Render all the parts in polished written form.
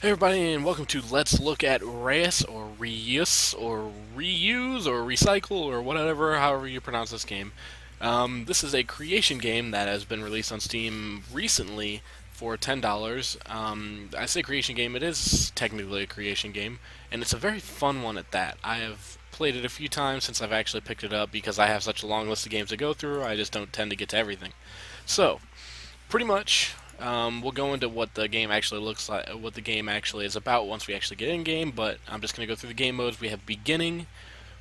Hey everybody, and welcome to Let's Look at Reus, or Reus, or Reuse, or Recycle, or whatever, however you pronounce this game. This is a creation game that has been released on Steam recently for $10. I say creation game, it is technically a creation game, and it's a very fun one at that. I have played it a few times since I've actually picked it up because I have such a long list of games to go through, I just don't tend to get to everything. So, pretty much, we'll go into what the game actually looks like, what the game actually is about once we actually get in game. But I'm just going to go through the game modes. We have beginning,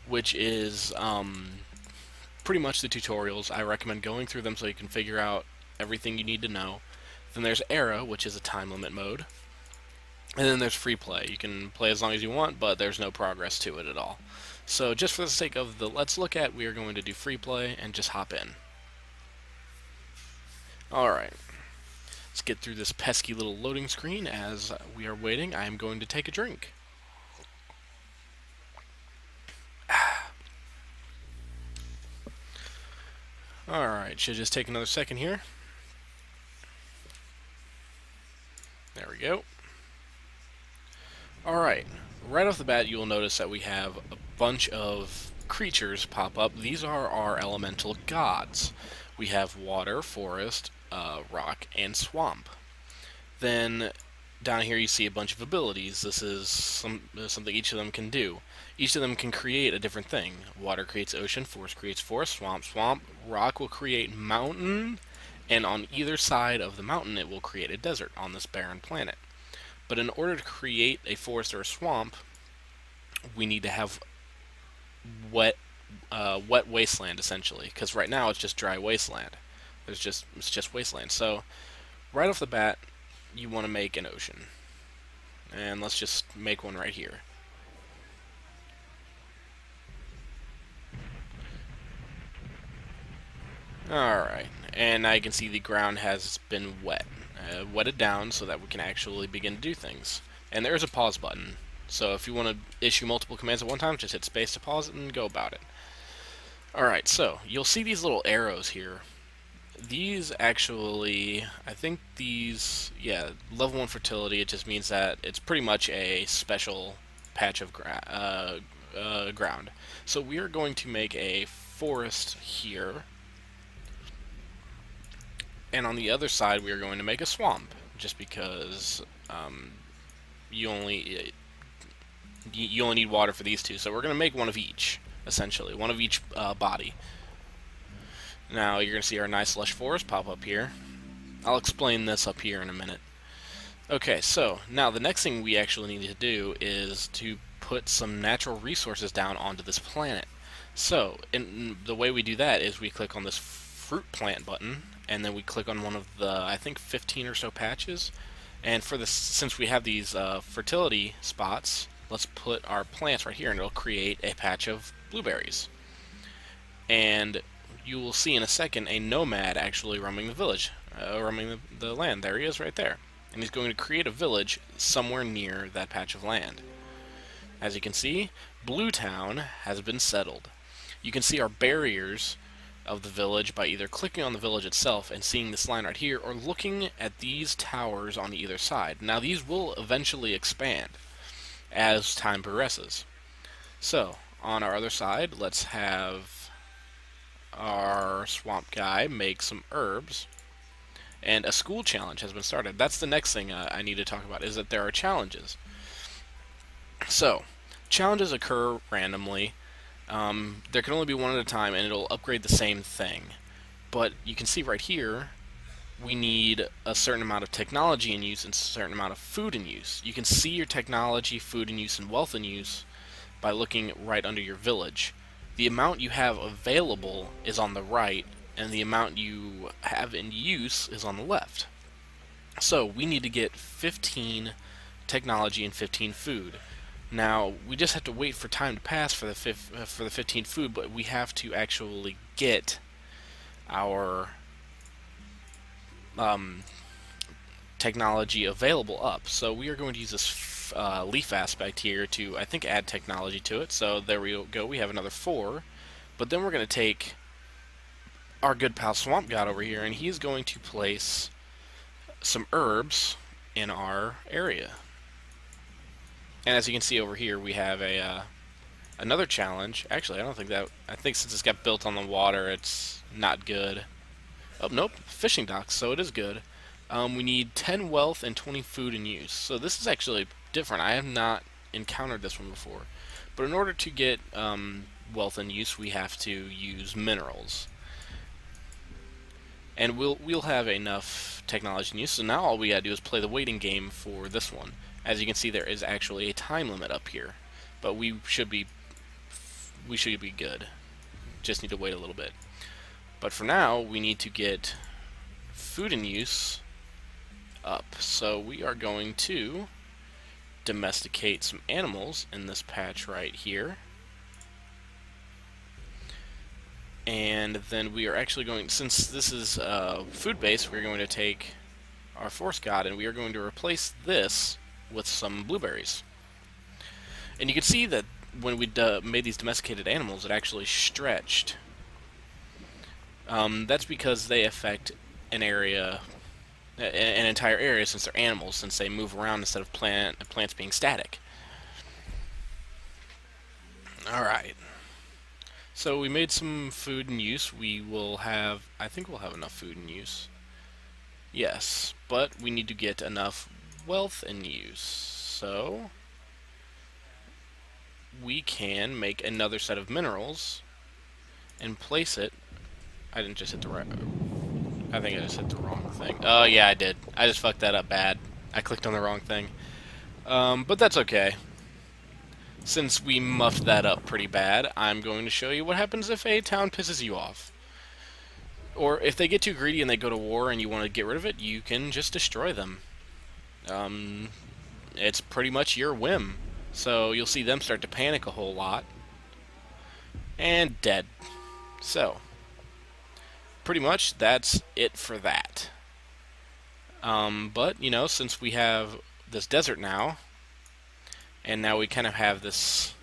which is pretty much the tutorials. I recommend going through them so you can figure out everything you need to know. Then there's era, which is a time limit mode. And then there's free play. You can play as long as you want, but there's no progress to it at all. So just for the sake of the let's look at, we are going to do free play and just hop in. Alright. Let's get through this pesky little loading screen. As we are waiting, I am going to take a drink. Alright, should just take another second here. There we go. Alright, right off the bat you will notice that we have a bunch of creatures pop up. These are our elemental gods. We have water, forest, rock, and swamp. Then down here you see a bunch of abilities. This is something each of them can do. Each of them can create a different thing. Water creates ocean, forest creates forest, swamp. Rock will create mountain, and on either side of the mountain it will create a desert on this barren planet. But in order to create a forest or a swamp, we need to have wet, wet wasteland essentially. Because right now it's just dry wasteland. It's just wasteland. So right off the bat, you want to make an ocean. And let's just make one right here. Alright, and now you can see the ground has been wetted down so that we can actually begin to do things. And there is a pause button, so if you want to issue multiple commands at one time, just hit space to pause it and go about it. Alright, so you'll see these little arrows here. These actually, I think these, yeah, level 1 fertility, it just means that it's pretty much a special patch of ground. So we are going to make a forest here, and on the other side we are going to make a swamp, just because you only you only need water for these two. So we're going to make one of each, essentially, one of each body. Now you're going to see our nice lush forest pop up here. I'll explain this up here in a minute. Okay, so now the next thing we actually need to do is to put some natural resources down onto this planet. So the way we do that is we click on this fruit plant button, and then we click on one of the, I think, 15 or so patches. And for this, since we have these fertility spots, let's put our plants right here, and it'll create a patch of blueberries. And you will see in a second a nomad actually roaming the village, roaming the land. There he is right there. And he's going to create a village somewhere near that patch of land. As you can see, Blue Town has been settled. You can see our barriers of the village by either clicking on the village itself and seeing this line right here, or looking at these towers on either side. Now these will eventually expand as time progresses. So, on our other side, let's have our swamp guy make some herbs. And a school challenge has been started. That's the next thing I need to talk about, is that there are challenges. So, challenges occur randomly. There can only be one at a time, and it'll upgrade the same thing. But you can see right here, we need a certain amount of technology in use and a certain amount of food in use. You can see your technology, food in use, and wealth in use by looking right under your village. The amount you have available is on the right, and the amount you have in use is on the left. So we need to get 15 technology and 15 food. Now we just have to wait for time to pass for the 15 food, but we have to actually get our technology available up. So we are going to use this leaf aspect here to, I think, add technology to it. So there we go. We have another 4, but then we're going to take our good pal Swamp God over here, and he's going to place some herbs in our area. And as you can see over here, we have a another challenge. Actually, I don't think that. I think since it's got built on the water, it's not good. Oh, nope, fishing docks, so it is good. We need 10 wealth and 20 food in use. So this is actually different. I have not encountered this one before. But in order to get wealth in use, we have to use minerals. And we'll have enough technology in use. So now all we gotta do is play the waiting game for this one. As you can see, there is actually a time limit up here, but we should be good. Just need to wait a little bit. But for now, we need to get food in use up. So we are going to domesticate some animals in this patch right here. And then we are actually going, since this is food based, we're going to take our forest god and we are going to replace this with some blueberries. And you can see that when we made these domesticated animals, it actually stretched. That's because they affect an area, an entire area, since they're animals, since they move around instead of plants being static. Alright. So we made some food in use. We will have, I think we'll have enough food in use. Yes, but we need to get enough wealth in use. So we can make another set of minerals and place it. I didn't just hit the right. I think I just hit the wrong thing. Oh yeah, I did. I just fucked that up bad. I clicked on the wrong thing. But that's okay. Since we muffed that up pretty bad, I'm going to show you what happens if a town pisses you off. Or if they get too greedy and they go to war and you want to get rid of it, you can just destroy them. It's pretty much your whim. So you'll see them start to panic a whole lot. And dead. So, pretty much that's it for that. But, you know, since we have this desert now, and now we kind of have this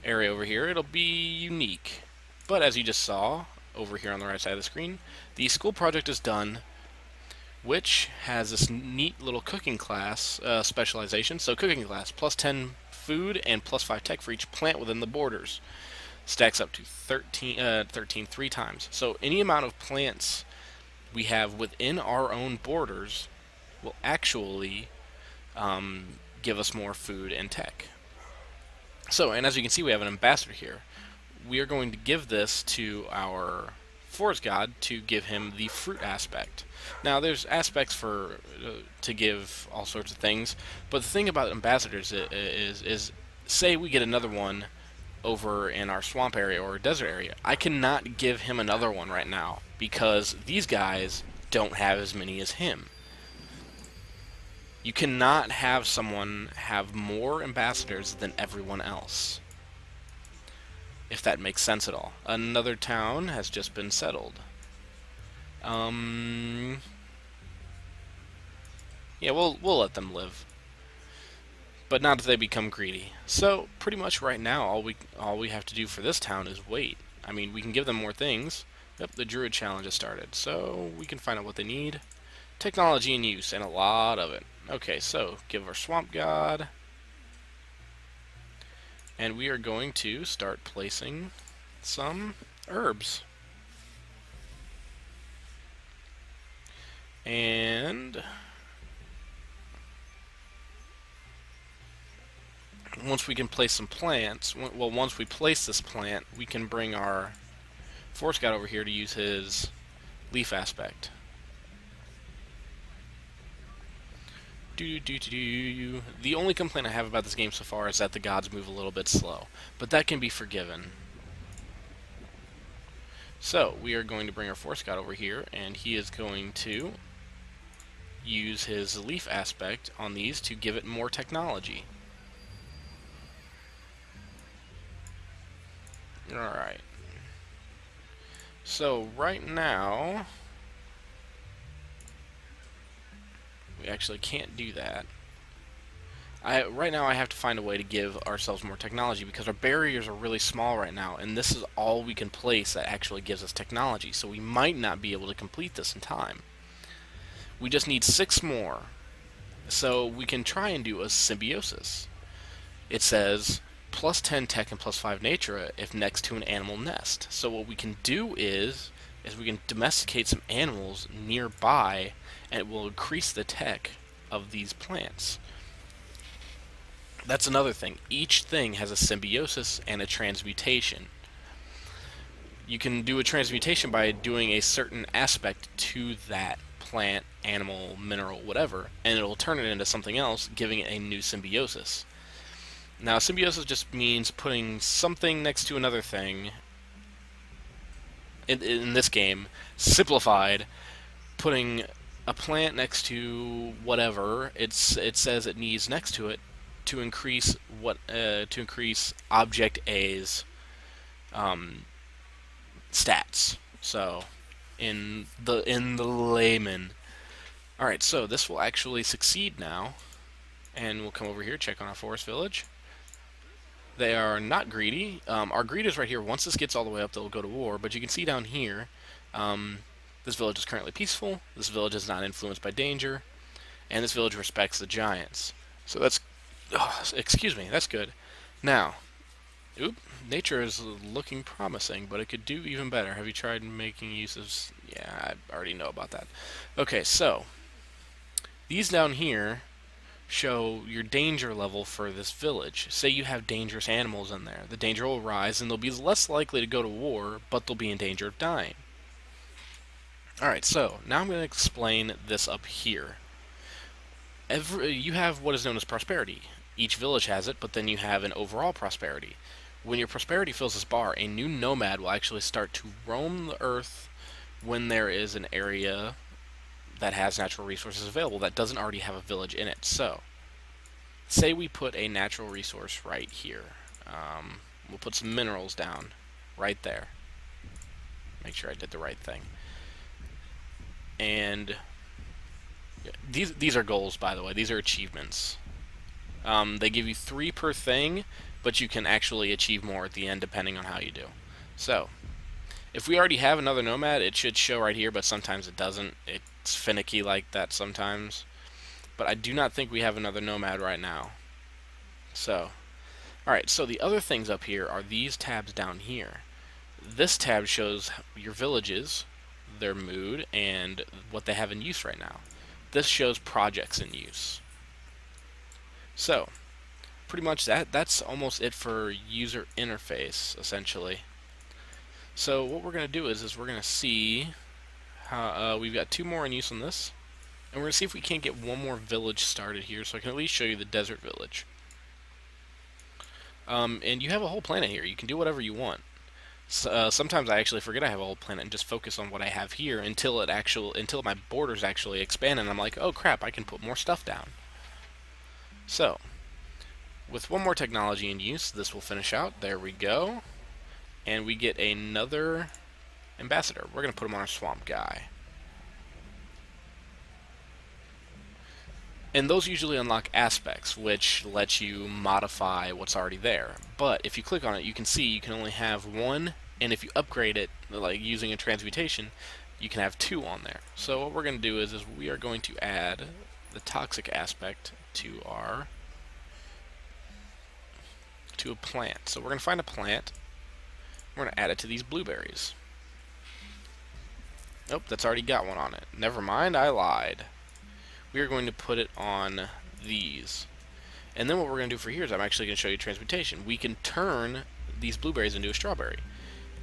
area over here, it'll be unique. But as you just saw, over here on the right side of the screen, the school project is done, which has this neat little cooking class specialization. So cooking class, plus 10 food and plus 5 tech for each plant within the borders. Stacks up to 13 three times. So any amount of plants we have within our own borders will actually give us more food and tech. So, and as you can see, we have an ambassador here. We are going to give this to our forest god to give him the fruit aspect. Now, there's aspects for to give all sorts of things, but the thing about ambassadors is say we get another one over in our swamp area or desert area. I cannot give him another one right now because these guys don't have as many as him. You cannot have someone have more ambassadors than everyone else. If that makes sense at all. Another town has just been settled. Yeah, we'll let them live. But not if they become greedy. So, pretty much right now, all we have to do for this town is wait. I mean, we can give them more things. Yep, the Druid Challenge has started, so we can find out what they need. Technology in use, and a lot of it. Okay, so, give our Swamp God. And we are going to start placing some herbs. And once we can place some plants, well, once we place this plant, we can bring our forest god over here to use his leaf aspect. The only complaint I have about this game so far is that the gods move a little bit slow, but that can be forgiven. So, we are going to bring our forest god over here, and he is going to use his leaf aspect on these to give it more technology. Alright. So, right now, we actually can't do that. Right now I have to find a way to give ourselves more technology because our barriers are really small right now, and this is all we can place that actually gives us technology, so we might not be able to complete this in time. We just need 6 more, So we can try and do a symbiosis. It says plus 10 tech and plus 5 nature if next to an animal nest. So what we can do is we can domesticate some animals nearby, and it will increase the tech of these plants. That's another thing. Each thing has a symbiosis and a transmutation. You can do a transmutation by doing a certain aspect to that plant, animal, mineral, whatever, and it'll turn it into something else, giving it a new symbiosis. Now, symbiosis just means putting something next to another thing. In this game, simplified, putting a plant next to whatever it says it needs next to it to increase object A's um, stats. So, in the layman. All right, so this will actually succeed now, and we'll come over here, check on our forest village. They are not greedy. Our greed is right here. Once this gets all the way up, they'll go to war. But you can see down here, this village is currently peaceful. This village is not influenced by danger, and this village respects the giants. So that's, excuse me, that's good. Now, nature is looking promising, but it could do even better. Have you tried making use of? Yeah, I already know about that. Okay, so these down here show your danger level for this village. Say you have dangerous animals in there. The danger will rise and they'll be less likely to go to war, but they'll be in danger of dying. Alright, so now I'm going to explain this up here. You have what is known as prosperity. Each village has it, but then you have an overall prosperity. When your prosperity fills this bar, a new nomad will actually start to roam the earth when there is an area that has natural resources available that doesn't already have a village in it. So, say we put a natural resource right here. We'll put some minerals down right there. Make sure I did the right thing. And these are goals, by the way. These are achievements. They give you 3 per thing, but you can actually achieve more at the end depending on how you do. So, if we already have another nomad, it should show right here, but sometimes it doesn't. It's finicky like that sometimes. But I do not think we have another nomad right now. So, alright, so the other things up here are these tabs down here. This tab shows your villages, their mood, and what they have in use right now. This shows projects in use. So, pretty much that's almost it for user interface, essentially. So what we're going to do is we're going to see how we've got 2 more in use on this, and we're going to see if we can't get 1 more village started here, so I can at least show you the desert village. And you have a whole planet here. You can do whatever you want. Sometimes I actually forget I have a whole planet and just focus on what I have here until my borders actually expand, and I'm like, oh crap, I can put more stuff down. So, with 1 more technology in use, this will finish out. There we go. And we get another ambassador. We're going to put him on our swamp guy. And those usually unlock aspects, which lets you modify what's already there. But if you click on it, you can see you can only have 1, and if you upgrade it, like using a transmutation, you can have 2 on there. So what we're going to do is we are going to add the toxic aspect to a plant. So we're going to find a plant. We're going to add it to these blueberries. Nope, that's already got 1 on it. Never mind, I lied. We are going to put it on these. And then what we're going to do for here is I'm actually going to show you transmutation. We can turn these blueberries into a strawberry.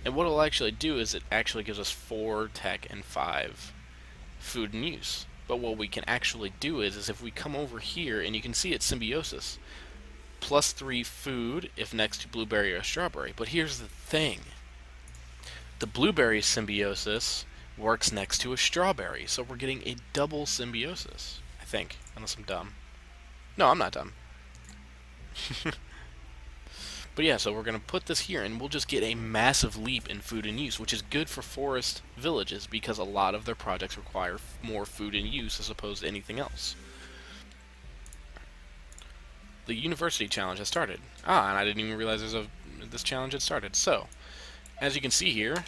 And what it'll actually do is it actually gives us 4 tech and 5 food and use. But what we can actually do is if we come over here, and you can see it's symbiosis. Plus 3 food if next to blueberry or strawberry. But here's the thing. The blueberry symbiosis works next to a strawberry, so we're getting a double symbiosis, I think, unless I'm dumb. No, I'm not dumb. But yeah, so we're going to put this here, and we'll just get a massive leap in food and use, which is good for forest villages, because a lot of their projects require more food and use as opposed to anything else. The university challenge has started. And I didn't even realize this challenge had started. So, as you can see here,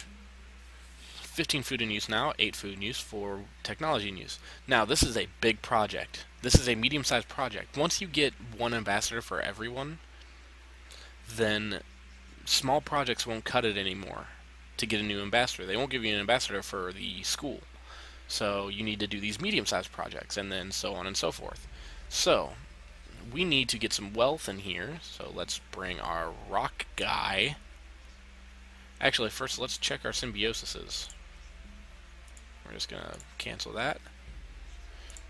15 food in use now, 8 food in use, 4 technology in use. Now, this is a big project. This is a medium-sized project. Once you get one ambassador for everyone, then small projects won't cut it anymore to get a new ambassador. They won't give you an ambassador for the school. So you need to do these medium-sized projects, and then so on and so forth. So we need to get some wealth in here. So let's bring our rock guy. Actually, first let's check our symbiosises. We're just going to cancel that.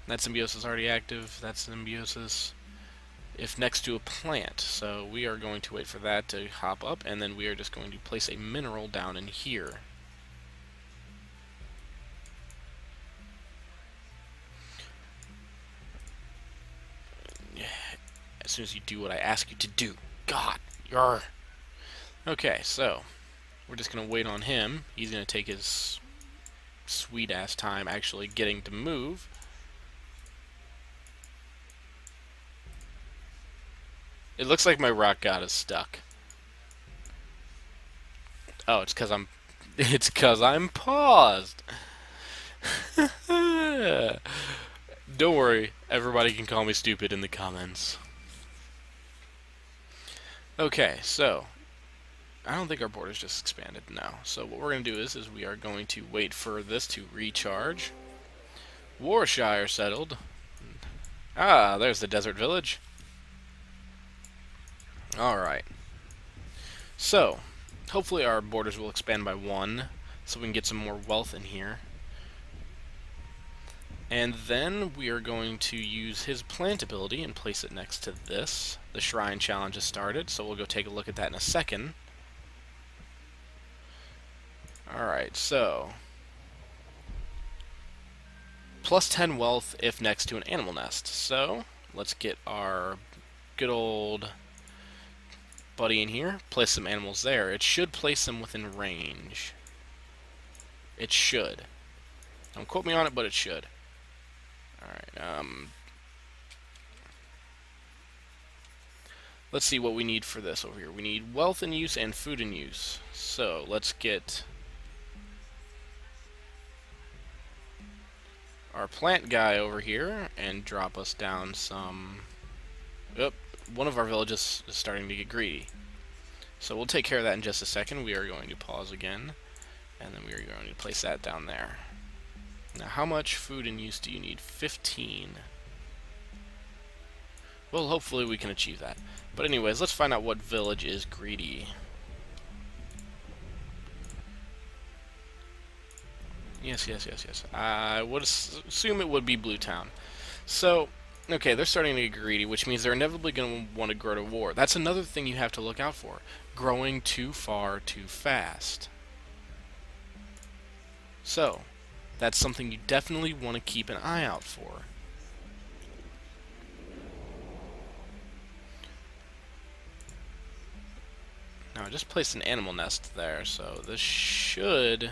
That symbiosis is already active. That symbiosis, if next to a plant. So we are going to wait for that to hop up, and then we are just going to place a mineral down in here. As soon as you do what I ask you to do. God, you're... Okay, so we're just going to wait on him. He's going to take his sweet-ass time actually getting to move. It looks like my rock god is stuck. Oh, it's because I'm... It's because I'm paused. Don't worry, everybody can call me stupid in the comments. Okay, so I don't think our border's just expanded now. So what we're going to do is we are going to wait for this to recharge. Warshire settled. Ah, there's the desert village. Alright. So, hopefully our borders will expand by 1, so we can get some more wealth in here. And then we are going to use his plant ability and place it next to this. The shrine challenge has started, so we'll go take a look at that in a second. Alright, so plus 10 wealth if next to an animal nest. So let's get our good old buddy in here, place some animals there. It should place them within range. It should. Don't quote me on it, but it should. Alright, let's see what we need for this over here. We need wealth in use and food in use. So let's get our plant guy over here and drop us down some... Oop, one of our villages is starting to get greedy. So we'll take care of that in just a second. We are going to pause again, and then we are going to place that down there. Now, how much food in use do you need? 15. Well, hopefully we can achieve that. But anyways, let's find out what village is greedy. Yes. I would assume it would be Blue Town. So, okay, they're starting to get greedy, which means they're inevitably going to want to grow to war. That's another thing you have to look out for. Growing too far too fast. So, that's something you definitely want to keep an eye out for. Now, I just placed an animal nest there, so this should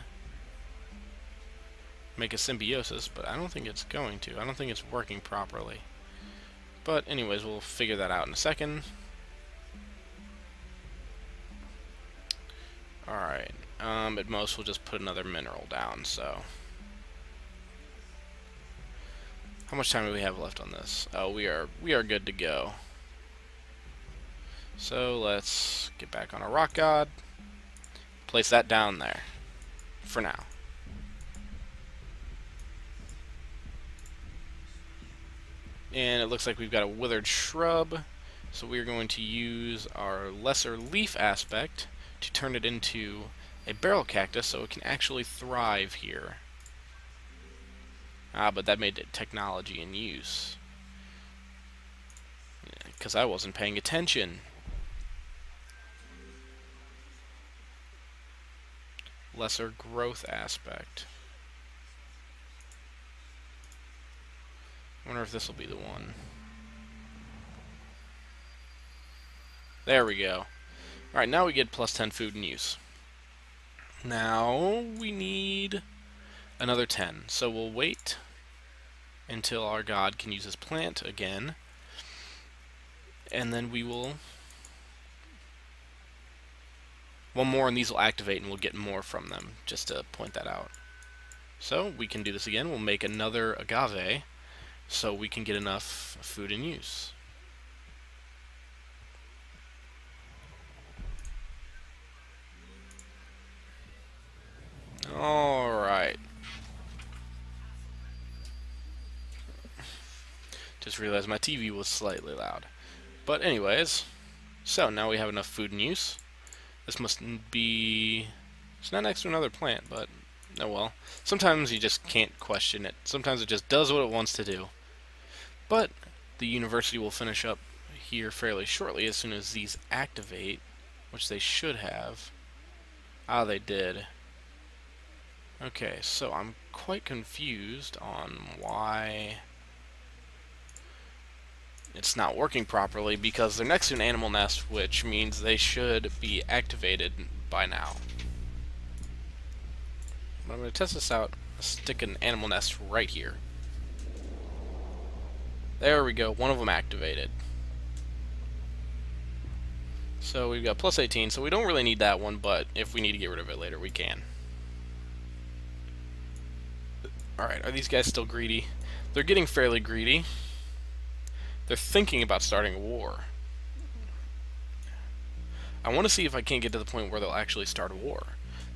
make a symbiosis, but I don't think it's going to. I don't think it's working properly. But anyways, we'll figure that out in a second. Alright, at most we'll just put another mineral down, so... How much time do we have left on this? Oh, we are good to go. So let's get back on our rock god. Place that down there. For now. And it looks like we've got a withered shrub. So we're going to use our lesser leaf aspect to turn it into a barrel cactus so it can actually thrive here. Ah, but that made it technology in use. Because I wasn't paying attention. Lesser growth aspect. I wonder if this will be the one. There we go. Alright, now we get plus 10 food in use. Now we need another 10. So we'll wait until our god can use his plant again. And then we will... One more and these will activate and we'll get more from them, just to point that out. So we can do this again. We'll make another agave. so we can get enough food in use. Alright. Just realized my TV was slightly loud. But anyways, so now we have enough food in use. This must be... It's not next to another plant, but oh well. Sometimes you just can't question it. Sometimes it just does what it wants to do. But the university will finish up here fairly shortly as soon as these activate, which they should have. Ah, they did. Okay, so I'm quite confused on why it's not working properly, because they're next to an animal nest, which means they should be activated by now. But I'm going to test this out. Stick an animal nest right here. There we go, one of them activated. So we've got plus 18, so we don't really need that one, but if we need to get rid of it later, we can. Alright, are these guys still greedy? They're getting fairly greedy. They're thinking about starting a war. I want to see if I can't get to the point where they'll actually start a war.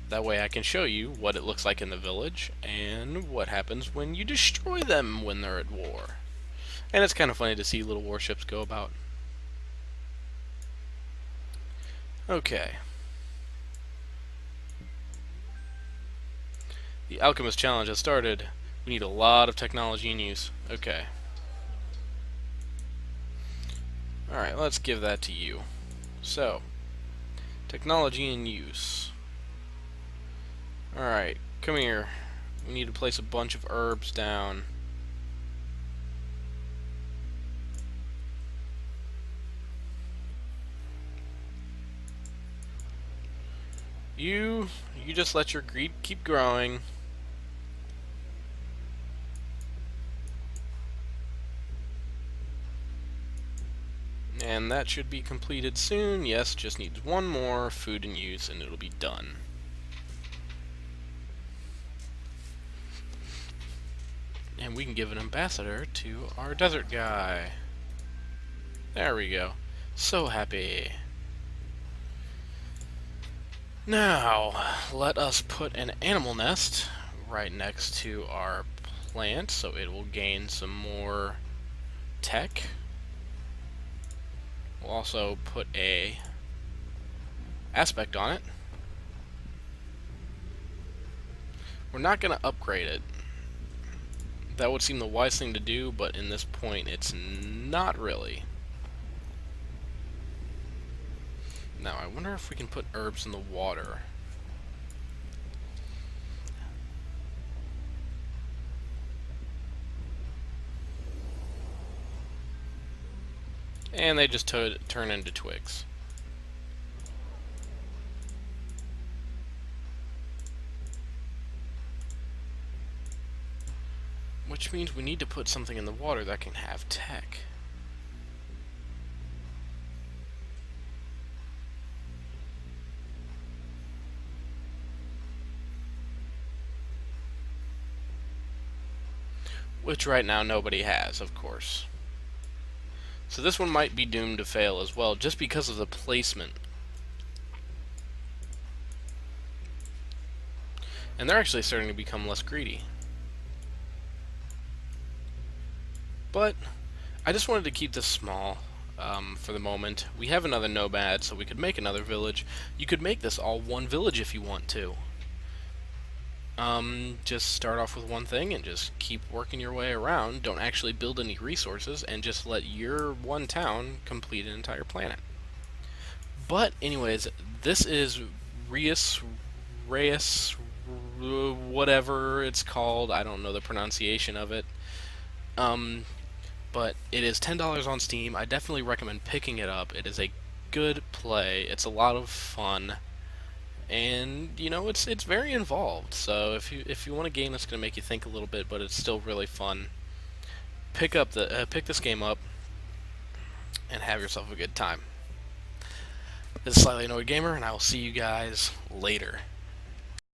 That way I can show you what it looks like in the village, and what happens when you destroy them when they're at war. And it's kind of funny to see little warships go about. Okay. The Alchemist Challenge has started. We need a lot of technology in use. Okay. Alright, let's give that to you. So, technology in use. Alright, come here. We need to place a bunch of herbs down. You just let your greed keep growing. And that should be completed soon. Yes, just needs one more food in use and it'll be done. And we can give an ambassador to our desert guy. There we go. So happy. Now, let us put an animal nest right next to our plant so it will gain some more tech. We'll also put a aspect on it. We're not going to upgrade it. That would seem the wise thing to do, but in this point it's not really. Now, I wonder if we can put herbs in the water. And they just turn into twigs. Which means we need to put something in the water that can have tech. Which right now nobody has, of course. So this one might be doomed to fail as well, just because of the placement. And they're actually starting to become less greedy. But I just wanted to keep this small for the moment. We have another nomad, so we could make another village. You could make this all one village if you want to. Just start off with one thing and just keep working your way around. Don't actually build any resources and just let your one town complete an entire planet. But anyways, this is Reus, whatever it's called. I don't know the pronunciation of it. But it is $10 on Steam. I definitely recommend picking it up. It is a good play. It's a lot of fun. And you know, it's very involved. So if you want a game that's going to make you think a little bit, but it's still really fun, pick this game up and have yourself a good time. This is Slightly Annoyed Gamer, and I will see you guys later.